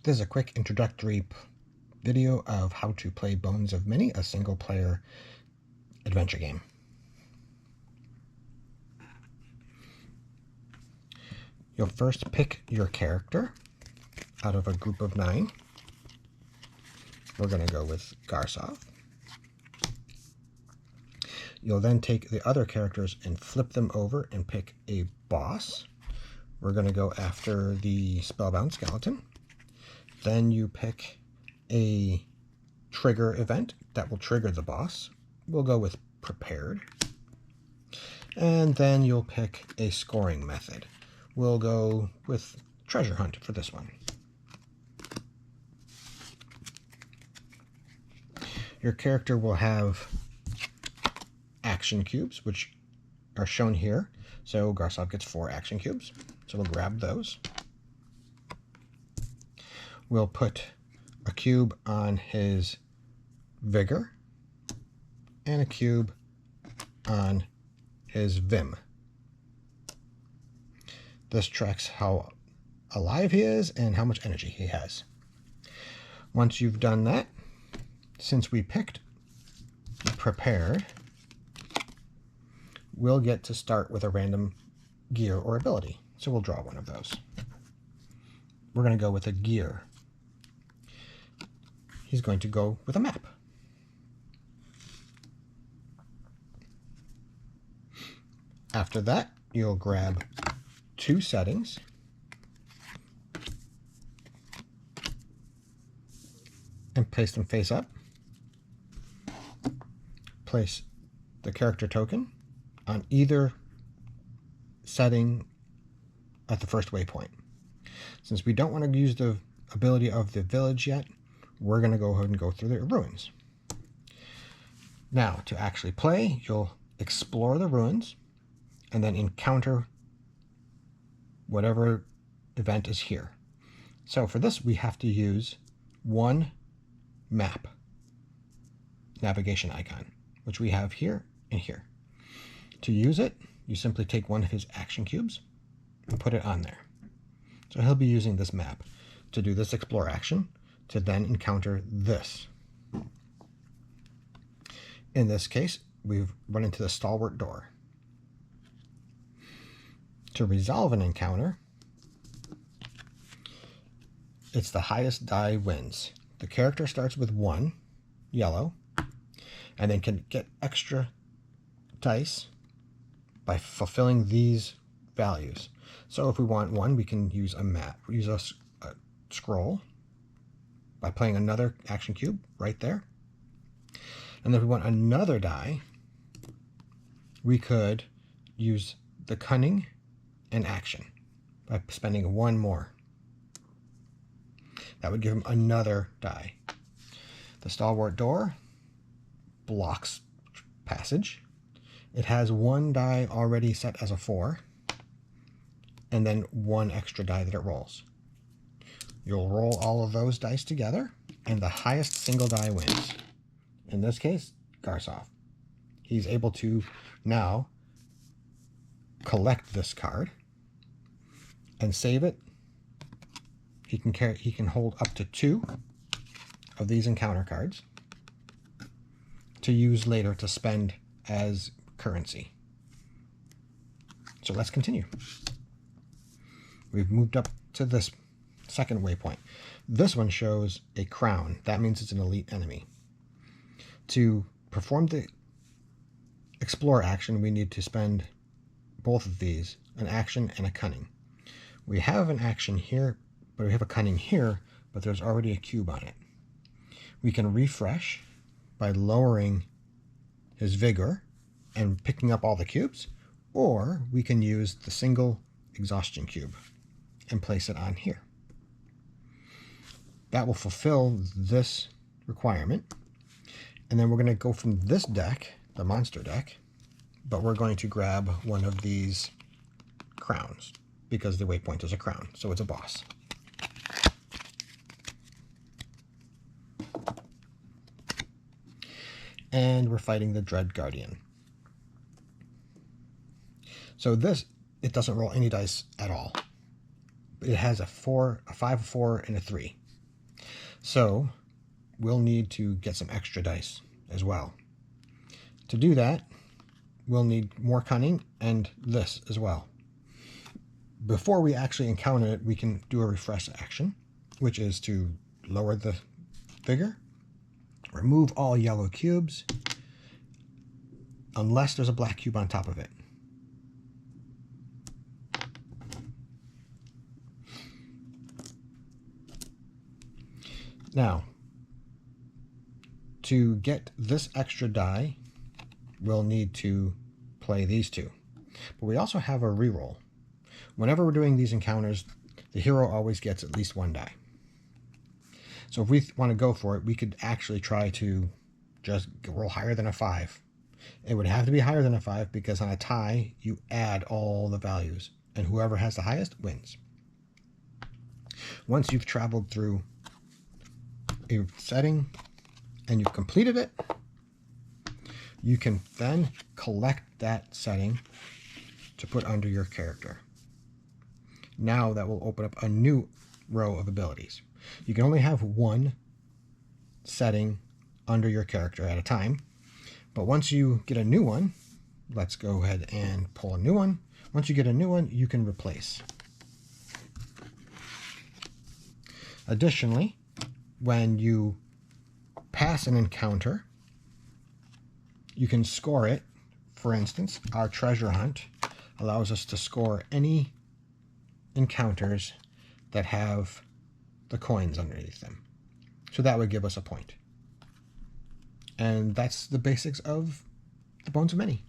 This is a quick introductory video of how to play Bones of Mini, a single-player adventure game. You'll first pick your character out of a group of 9. We're going to go with Garsov. You'll then take the other characters and flip them over and pick a boss. We're going to go after the Spellbound Skeleton. Then you pick a trigger event that will trigger the boss. We'll go with Prepared. And then you'll pick a scoring method. We'll go with Treasure Hunt for this one. Your character will have action cubes, which are shown here. So Garsov gets 4 action cubes. So we'll grab those. We'll put a cube on his Vigor and a cube on his Vim. This tracks how alive he is and how much energy he has. Once you've done that, since we picked Prepared, we'll get to start with a random gear or ability. So we'll draw one of those. We're going to go with a gear. He's going to go with a map. After that, you'll grab 2 settings. And place them face up. Place the character token on either setting at the first waypoint. Since we don't want to use the ability of the village yet, we're going to go ahead and go through the ruins. Now, to actually play, you'll explore the ruins and then encounter whatever event is here. So for this, we have to use one map navigation icon, which we have here and here. To use it, you simply take one of his action cubes and put it on there. So he'll be using this map to do this explore action, to then encounter this. In this case, we've run into the Stalwart Door. To resolve an encounter, it's the highest die wins. The character starts with 1 yellow, and then can get extra dice by fulfilling these values. So if we want 1, we can use a map, use a scroll by playing another action cube right there. And if we want another die, we could use the Cunning and Action by spending 1 more. That would give him another die. The Stalwart Door blocks passage. It has 1 die already set as a 4, and then 1 extra die that it rolls. You'll roll all of those dice together, and the highest single die wins. In this case, Garsov. He's able to now collect this card and save it. He can hold up to 2 of these encounter cards to use later to spend as currency. So let's continue. We've moved up to this second waypoint. This one shows a crown. That means it's an elite enemy. To perform the explore action, we need to spend both of these, an action and a cunning. We have an action here, but we have a cunning here, but there's already a cube on it. We can refresh by lowering his vigor and picking up all the cubes, or we can use the single exhaustion cube and place it on here. That will fulfill this requirement. And then we're going to go from this deck, the monster deck, but we're going to grab one of these crowns because the waypoint is a crown, so it's a boss. And we're fighting the Dread Guardian. So this, it doesn't roll any dice at all. It has a 4, a 5, a 4, and a 3. So we'll need to get some extra dice as well. To do that, we'll need more cunning and this as well. Before we actually encounter it, we can do a refresh action, which is to lower the figure, remove all yellow cubes, unless there's a black cube on top of it. Now, to get this extra die, we'll need to play these two. But we also have a reroll. Whenever we're doing these encounters, the hero always gets at least one die. So if we want to go for it, we could actually try to just roll higher than a 5. It would have to be higher than a 5 because on a tie, you add all the values, and whoever has the highest wins. Once you've traveled through a setting and you've completed it, you can then collect that setting to put under your character. Now that will open up a new row of abilities. You can only have one setting under your character at a time, but once you get a new one, let's go ahead and pull a new one. Once you get a new one, you can replace. Additionally, when you pass an encounter, you can score it. For instance, our treasure hunt allows us to score any encounters that have the coins underneath them. So that would give us a point. And that's the basics of the Bones of Many.